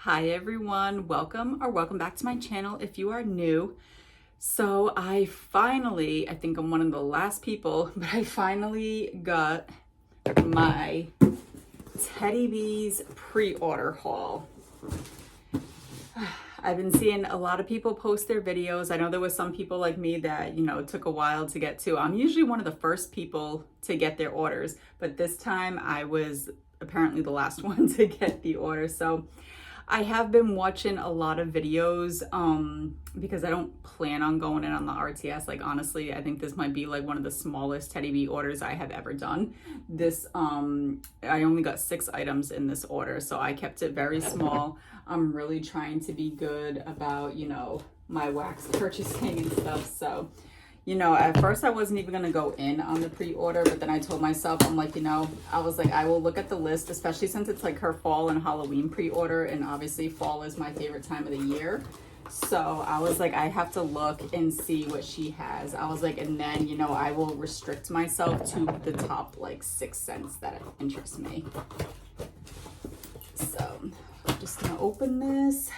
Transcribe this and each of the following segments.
Hi everyone, welcome back to my channel if you are new. So I think I'm one of the last people, but I finally got my Teddy Bees pre-order haul. I've been seeing a lot of people post their videos. I know there was some people like me that, it took a while to get to. I'm usually one of the first people to get their orders, but this time I was apparently the last one to get the order. So I have been watching a lot of videos because I don't plan on going in on the RTS. Like, honestly, I think this might be like one of the smallest Teddy Bee orders I have ever done. This, I only got 6 items in this order, so I kept it very small. I'm really trying to be good about, my wax purchasing and stuff. So, at first I wasn't even going to go in on the pre-order, but then I told myself, I'm like, I was like, I will look at the list, especially since it's like her fall and Halloween pre-order. And obviously fall is my favorite time of the year. So I was like, I have to look and see what she has. I was like, and then, I will restrict myself to the top like 6 scents that interest me. So I'm just going to open this.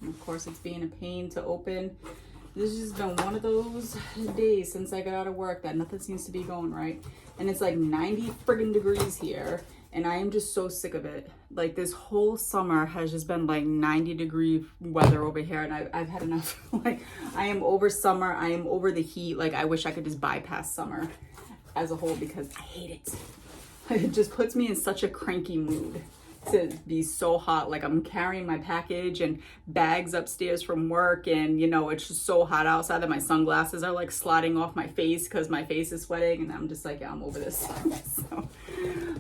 And of course it's being a pain to open. This has just been one of those days since I got out of work that nothing seems to be going right. And it's like 90 friggin' degrees here. And I am just so sick of it. Like, this whole summer has just been like 90-degree weather over here. And I've had enough. Like, I am over summer. I am over the heat. Like, I wish I could just bypass summer as a whole because I hate it. It just puts me in such a cranky mood to be so hot. Like, I'm carrying my package and bags upstairs from work, and it's just so hot outside that my sunglasses are like sliding off my face because my face is sweating, and I'm just like, yeah, I'm over this. So,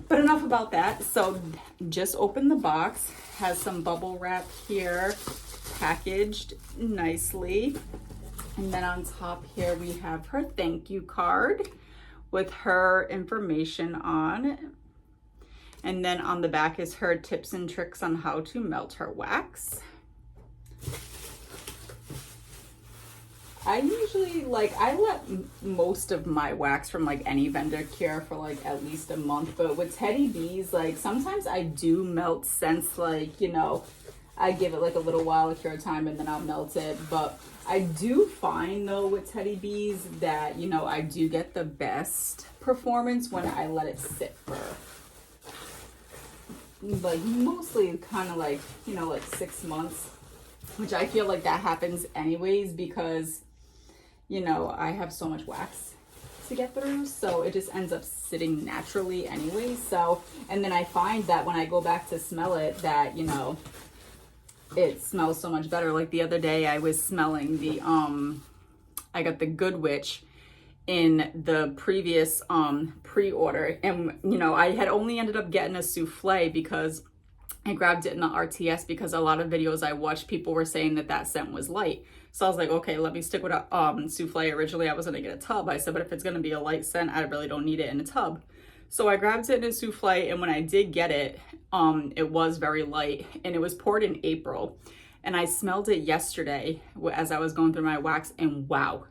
but enough about that. So just opened the box, has some bubble wrap here, packaged nicely, and then on top here we have her thank you card with her information on. And then on the back is her tips and tricks on how to melt her wax. I usually I let most of my wax from like any vendor cure for like at least a month. But with Teddy Bees, like sometimes I do melt scents, like, I give it like a little while of cure time and then I'll melt it. But I do find though with Teddy Bees that, I do get the best performance when I let it sit for like mostly kind of like, like 6 months, which I feel like that happens anyways because, I have so much wax to get through. So it just ends up sitting naturally anyway. So, and then I find that when I go back to smell it that, it smells so much better. Like the other day I was smelling the, I got the Good Witch in the previous pre-order, and I had only ended up getting a souffle because I grabbed it in the RTS because a lot of videos I watched, people were saying that scent was light. So I was like, okay, let me stick with a souffle. Originally I was gonna get a tub. I said, but if it's gonna be a light scent, I really don't need it in a tub. So I grabbed it in a souffle, and when I did get it, it was very light, and it was poured in April, and I smelled it yesterday as I was going through my wax, and wow.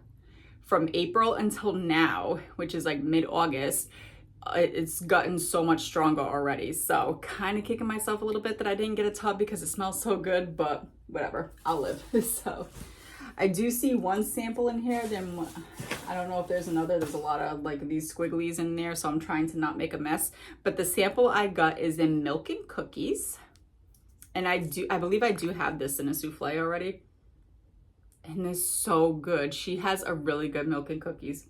From April until now, which is like mid-August, it's gotten so much stronger already. So kind of kicking myself a little bit that I didn't get a tub because it smells so good, but whatever, I'll live. So I do see one sample in here. Then I don't know if there's another. There's a lot of like these squigglies in there, so I'm trying to not make a mess. But the sample I got is in Milk and Cookies. And I believe I do have this in a souffle already. And it's so good. She has a really good Milk and Cookies.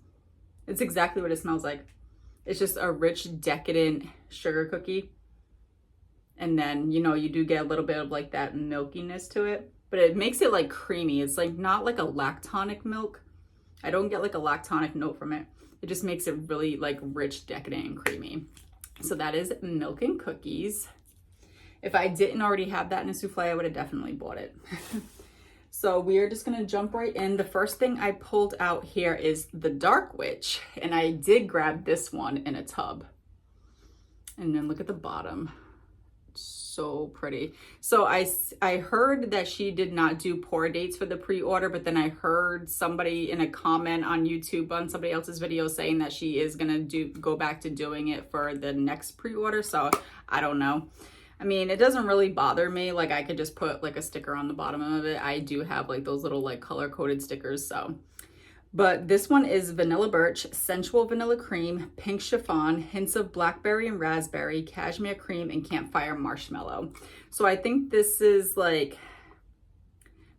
It's exactly what it smells like. It's just a rich, decadent sugar cookie. And then, you do get a little bit of like that milkiness to it. But it makes it like creamy. It's like not like a lactonic milk. I don't get like a lactonic note from it. It just makes it really like rich, decadent, and creamy. So that is Milk and Cookies. If I didn't already have that in a souffle, I would have definitely bought it. So we are just going to jump right in. The first thing I pulled out here is the Dark Witch, and I did grab this one in a tub. And then look at the bottom. So pretty. So I heard that she did not do pour dates for the pre-order, but then I heard somebody in a comment on YouTube on somebody else's video saying that she is going to go back to doing it for the next pre-order. So I don't know. I mean, it doesn't really bother me. Like, I could just put like a sticker on the bottom of it. I do have like those little like color coded stickers, so. But this one is vanilla birch, sensual vanilla cream, pink chiffon, hints of blackberry and raspberry, cashmere cream, and campfire marshmallow. So I think this is like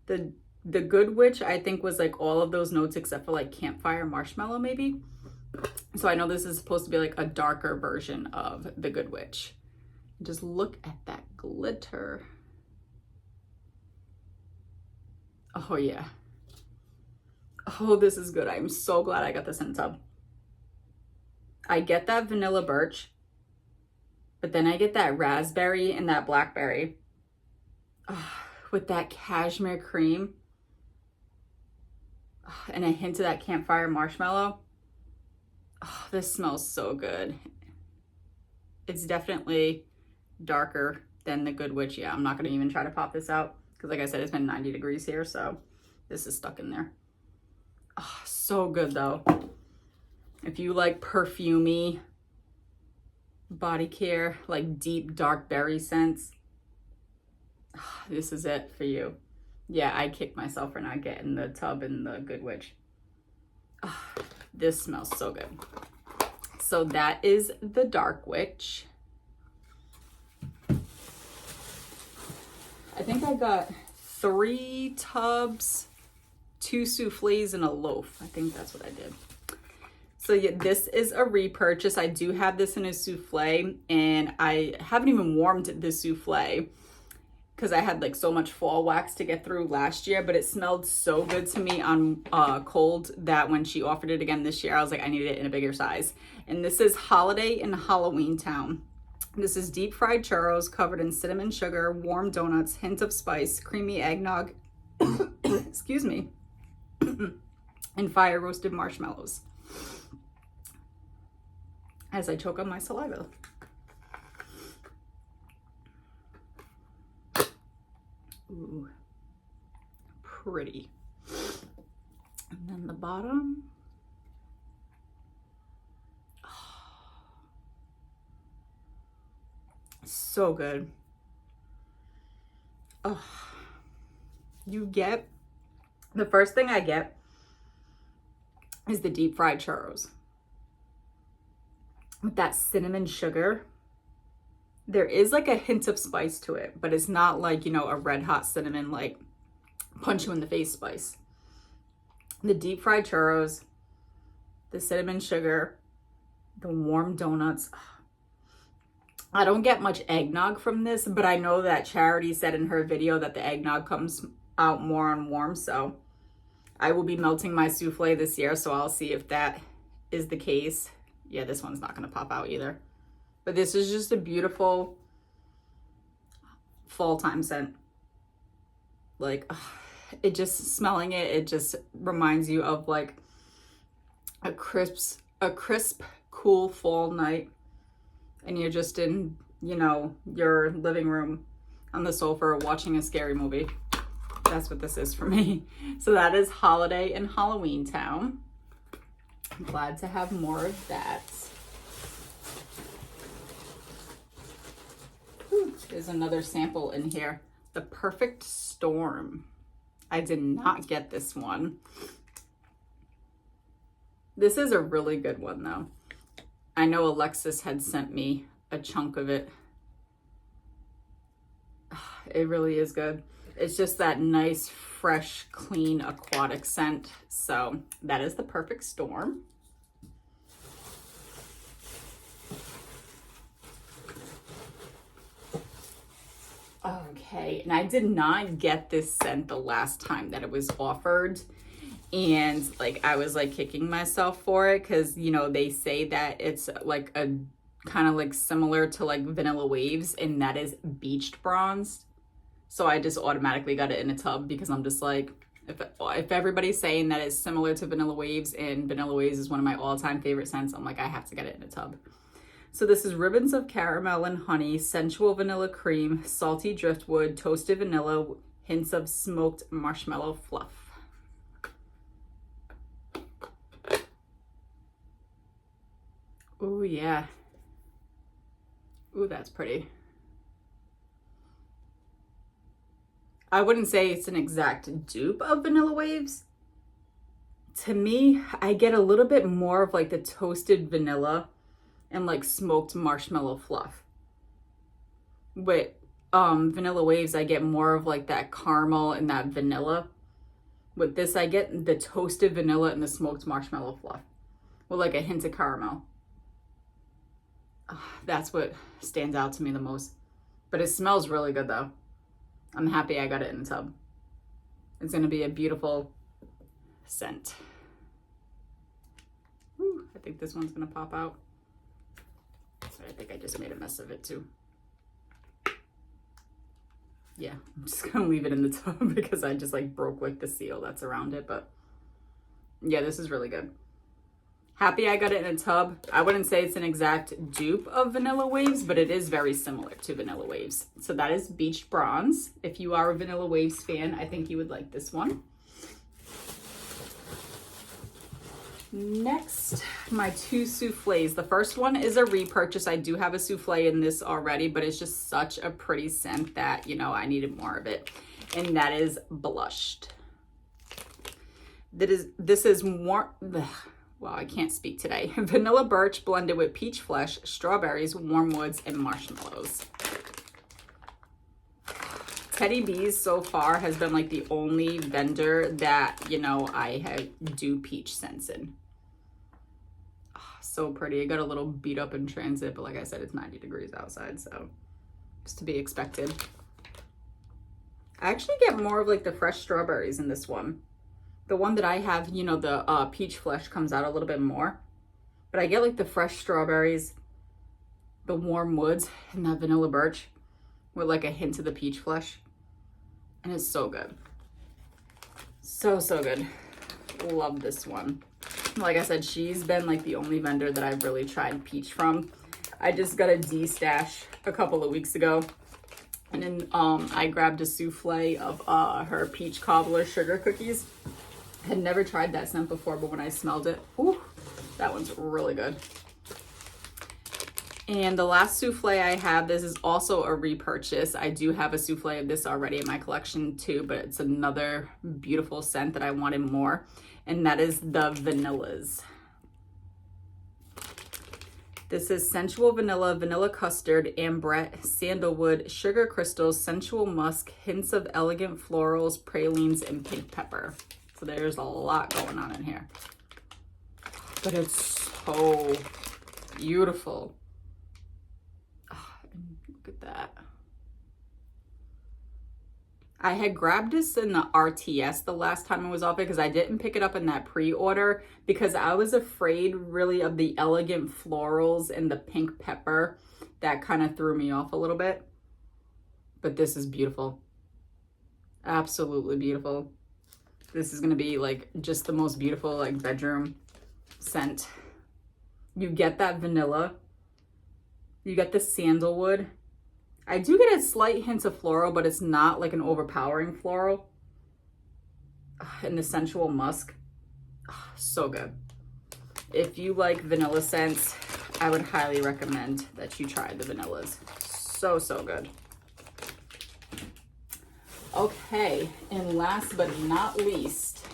the Good Witch, I think, was like all of those notes except for like campfire marshmallow maybe. So I know this is supposed to be like a darker version of the Good Witch. Just look at that glitter. Oh yeah. Oh, this is good. I'm so glad I got this in a tub. I get that vanilla birch, but then I get that raspberry and that blackberry. Oh, with that cashmere cream. Oh, and a hint of that campfire marshmallow. Oh, this smells so good. It's definitely darker than the Good Witch. Yeah, I'm not going to even try to pop this out because like I said, it's been 90 degrees here, so this is stuck in there. Oh, so good though. If you like perfumey body care, like deep dark berry scents, oh, this is it for you. Yeah, I kicked myself for not getting the tub in the Good Witch. Oh, this smells so good. So that is the Dark Witch. I think I got 3 tubs, 2 souffles, and a loaf. I think that's what I did. So yeah, this is a repurchase. I do have this in a souffle, and I haven't even warmed the souffle because I had like so much fall wax to get through last year, but it smelled so good to me on cold that when she offered it again this year, I was like, I needed it in a bigger size. And this is Holiday in Halloween Town. This is deep fried churros covered in cinnamon sugar, warm donuts, hint of spice, creamy eggnog, excuse me, and fire roasted marshmallows. As I choke on my saliva. Ooh, pretty. And then the bottom. So good. Oh, you get, the first thing I get is the deep fried churros with that cinnamon sugar. There is like a hint of spice to it, but it's not like, you know, a red hot cinnamon, like punch you in the face spice. The deep fried churros, the cinnamon sugar, the warm donuts. I don't get much eggnog from this, but I know that Charity said in her video that the eggnog comes out more on warm, so I will be melting my souffle this year, so I'll see if that is the case. Yeah, this one's not going to pop out either. But this is just a beautiful fall time scent. Like, it just, smelling it, it just reminds you of like a crisp, cool fall night. And you're just in, you know, your living room on the sofa watching a scary movie. That's what this is for me. So that is Holiday in Halloween Town. I'm glad to have more of that. There's another sample in here. The Perfect Storm. I did not get this one. This is a really good one though. I know Alexis had sent me a chunk of it. It really is good. It's just that nice, fresh, clean, aquatic scent. So that is the Perfect Storm. Okay, and I did not get this scent the last time that it was offered. And like I was like kicking myself for it because, you know, they say that it's like a kind of like similar to like Vanilla Waves, and that is beached bronzed. So I just automatically got it in a tub because I'm just like, if everybody's saying that it's similar to Vanilla Waves and Vanilla Waves is one of my all-time favorite scents, I'm like, I have to get it in a tub. So this is ribbons of caramel and honey, sensual vanilla cream, salty driftwood, toasted vanilla, hints of smoked marshmallow fluff. Oh yeah. Ooh, that's pretty. I wouldn't say it's an exact dupe of Vanilla Waves. To me, I get a little bit more of like the toasted vanilla and like smoked marshmallow fluff. With Vanilla Waves, I get more of like that caramel and that vanilla. With this, I get the toasted vanilla and the smoked marshmallow fluff with like a hint of caramel. That's what stands out to me the most. But it smells really good though. I'm happy I got it in the tub. It's going to be a beautiful scent. Whew, I think this one's going to pop out. So I think I just made a mess of it too. Yeah, I'm just going to leave it in the tub because I just like broke like the seal that's around it. But yeah, this is really good. Happy I got it in a tub. I wouldn't say it's an exact dupe of Vanilla Waves, but it is very similar to Vanilla Waves. So that is Beach Bronze. If you are a Vanilla Waves fan, I think you would like this one. Next, my two souffles. The first one is a repurchase. I do have a souffle in this already, but it's just such a pretty scent that, you know, I needed more of it. And that is Blushed. This is more... Well, I can't speak today. Vanilla birch blended with peach flesh, strawberries, warm woods, and marshmallows. Teddy Bees so far has been like the only vendor that, you know, I do peach scents in. Oh, so pretty. It got a little beat up in transit, but like I said, it's 90 degrees outside, so it's to be expected. I actually get more of like the fresh strawberries in this one. The one that I have, you know, the peach flesh comes out a little bit more. But I get like the fresh strawberries, the warm woods, and that vanilla birch with like a hint of the peach flesh. And it's so good. So, so good. Love this one. Like I said, she's been like the only vendor that I've really tried peach from. I just got a D-stash a couple of weeks ago. And then I grabbed a souffle of her peach cobbler sugar cookies. Had never tried that scent before, but when I smelled it, ooh, that one's really good. And the last souffle I have, this is also a repurchase. I do have a souffle of this already in my collection too, but it's another beautiful scent that I wanted more, and that is the Vanillas. This is sensual vanilla, vanilla custard, ambrette, sandalwood, sugar crystals, sensual musk, hints of elegant florals, pralines, and pink pepper. So there's a lot going on in here. But it's so beautiful. Oh, look at that. I had grabbed this in the RTS the last time I was off it because I didn't pick it up in that pre-order because I was afraid really of the elegant florals and the pink pepper. That kind of threw me off a little bit. But this is beautiful. Absolutely beautiful. This is going to be like just the most beautiful like bedroom scent. You get that vanilla. You get the sandalwood. I do get a slight hint of floral, but it's not like an overpowering floral. And the sensual musk. So good. If you like vanilla scents, I would highly recommend that you try the vanillas. So, so good. Okay, and last but not least,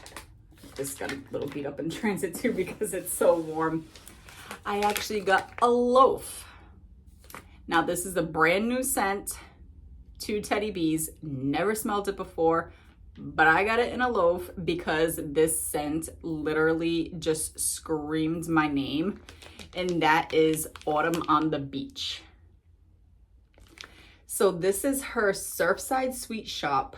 this got a little beat up in transit too because it's so warm. I actually got a loaf. Now this is a brand new scent to Teddy Bees. Never smelled it before, but I got it in a loaf because this scent literally just screamed my name, and that is Autumn on the Beach. So this is her Surfside Sweet Shop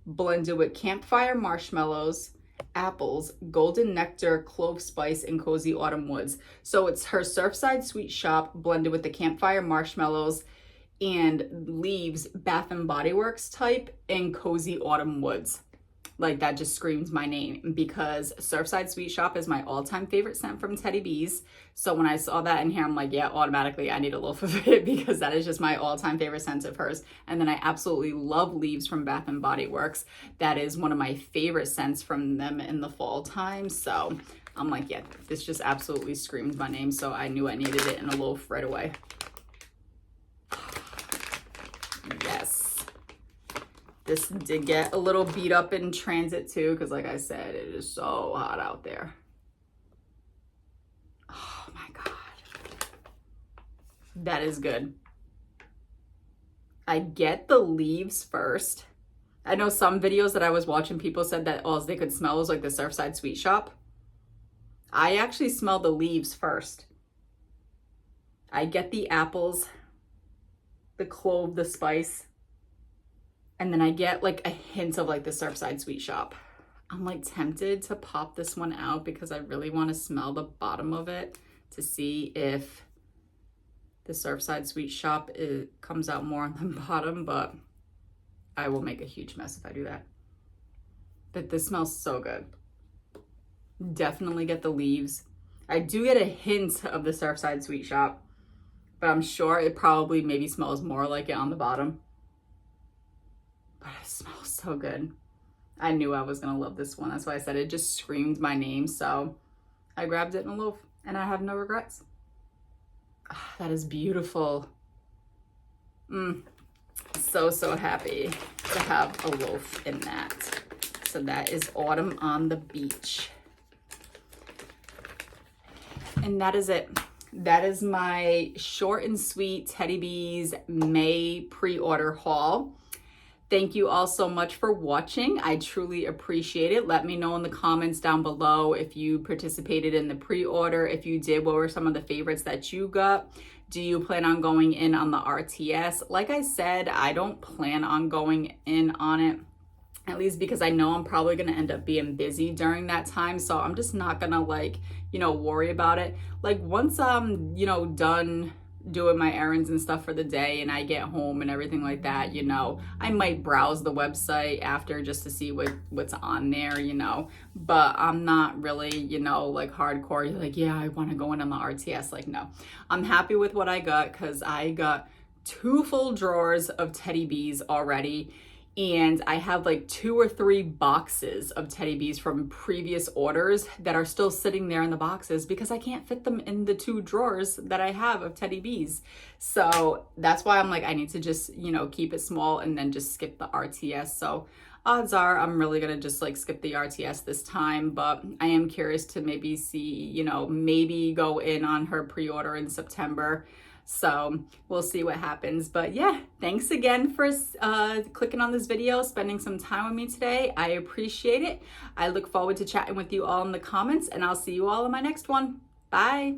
blended with campfire marshmallows, apples, golden nectar, clove spice, and cozy autumn woods. So it's her Surfside Sweet Shop blended with the campfire marshmallows and leaves Bath and Body Works type and cozy autumn woods. Like that just screams my name because Surfside Sweet Shop is my all-time favorite scent from Teddy Bees. So when I saw that in here, I'm like, yeah, automatically I need a loaf of it because that is just my all-time favorite scent of hers. And then I absolutely love Leaves from Bath and Body Works. That is one of my favorite scents from them in the fall time. So I'm like, yeah, this just absolutely screams my name. So I knew I needed it in a loaf right away. Yes. This did get a little beat up in transit too, because like I said, it is so hot out there. Oh my God. That is good. I get the leaves first. I know some videos that I was watching, people said that all they could smell was like the Surfside Sweet Shop. I actually smell the leaves first. I get the apples, the clove, the spice, and then I get like a hint of like the Surfside Sweet Shop. I'm like tempted to pop this one out because I really want to smell the bottom of it to see if the Surfside Sweet Shop comes out more on the bottom, but I will make a huge mess if I do that. But this smells so good. Definitely get the leaves. I do get a hint of the Surfside Sweet Shop, but I'm sure it probably maybe smells more like it on the bottom. But it smells so good. I knew I was gonna love this one. That's why I said it just screamed my name. So I grabbed it in a loaf and I have no regrets. Oh, that is beautiful. So happy to have a loaf in that. So that is Autumn on the Beach. And that is it. That is my short and sweet Teddy Bees May pre-order haul. Thank you all so much for watching. I truly appreciate it. Let me know in the comments down below if you participated in the pre-order. If you did, what were some of the favorites that you got? Do you plan on going in on the RTS? Like I said, I don't plan on going in on it, at least because I know I'm probably going to end up being busy during that time. So I'm just not going to like, worry about it. Like once I'm, done doing my errands and stuff for the day and I get home and everything like that, I might browse the website after just to see what's on there, but I'm not really, like hardcore, like, yeah, I want to go in on the RTS. Like, no, I'm happy with what I got because I got 2 full drawers of Teddy Bees already. And I have like 2 or 3 boxes of Teddy Bees from previous orders that are still sitting there in the boxes because I can't fit them in the 2 drawers that I have of Teddy Bees. So that's why I'm like, I need to just, keep it small and then just skip the RTS. So odds are I'm really going to just like skip the RTS this time, but I am curious to maybe see, maybe go in on her pre-order in September. So we'll see what happens. But yeah, thanks again for clicking on this video, spending some time with me today. I appreciate it. I look forward to chatting with you all in the comments, and I'll see you all in my next one. Bye.